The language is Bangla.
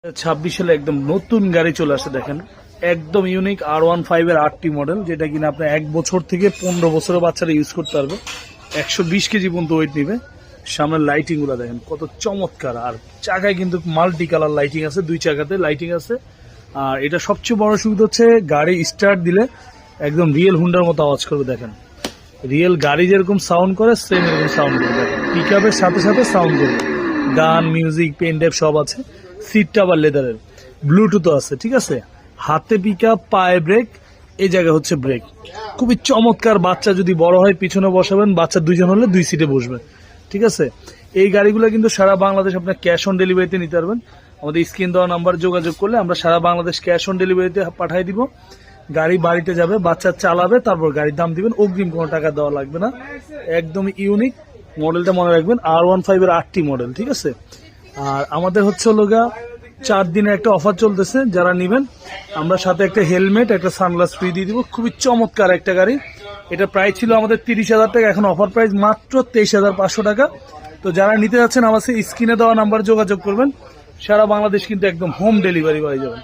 26 সালে একদম নতুন গাড়ি চলে আসছে দেখেন, একদম ইউনিক R15 এর 8টি মডেল, যেটা কিনা আপনার 1 বছর থেকে 15 বছরের বাচ্চারা ইউজ করতে পারবে। 120 কেজি পর্যন্ত ওয়েট নিবে। সামনের লাইটিং গুলো দেখেন কত চমৎকার, আর চাকায় কিন্তু মাল্টি কালার লাইটিং আছে, 2 চাকাতে লাইটিং আছে। আর এটা সবচেয়ে বড় সুবিধা হচ্ছে গাড়ি স্টার্ট দিলে একদম রিয়েল হুন্ডার মতো আওয়াজ করবে। দেখেন রিয়েল গাড়ি যেরকম সাউন্ড করে সেম এরকম সাউন্ড করবে। দেখেন পিক আপের সাথে সাথে সাউন্ড করবে, গান মিউজিক পেন ড্রাইভ সব আছে। সিটটা আবার লেদারের, ব্লুটুথও আছে, ঠিক আছে। হাতে পিক আপ, পায়ে ব্রেক, এই জায়গায় হচ্ছে ব্রেক। খুবই চমৎকার। বাচ্চা যদি বড় হয় পিছনে বসাবেন, বাচ্চা 2 জন হলে 2 সিটে বসবে, ঠিক আছে। এই গাড়িগুলো কিন্তু সারা বাংলাদেশ আপনার ক্যাশ অন ডেলিভারিতে নিতে পারবেন। আমাদের স্ক্রিন দেওয়া নাম্বার যোগাযোগ করলে আমরা সারা বাংলাদেশ ক্যাশ অন ডেলিভারিতে পাঠিয়ে দিব। গাড়ি বাড়িতে যাবে, বাচ্চা চালাবে, তারপর গাড়ির দাম দিবেন, অগ্রিম কোনো টাকা দেওয়া লাগবে না। একদম ইউনিক মডেলটা মনে রাখবেন, R15 এর 8টি মডেল, ঠিক আছে। আর আমাদের হচ্ছে লোগা 4 দিনের একটা অফার চলতেছে, যারা নিবেন আমরা সাথে একটা হেলমেট, একটা সানগ্লাস ফ্রি দিয়ে দিব। খুবই চমৎকার একটা গাড়ি। এটা প্রাইস ছিল আমাদের 30,000 টাকা, এখন অফার প্রাইস মাত্র 23,500 টাকা। তো যারা নিতে যাচ্ছেন আমার স্ক্রিনে দেওয়া নাম্বার যোগাযোগ করবেন। সারা বাংলাদেশ কিন্তু একদম হোম ডেলিভারি হয়ে যাবে।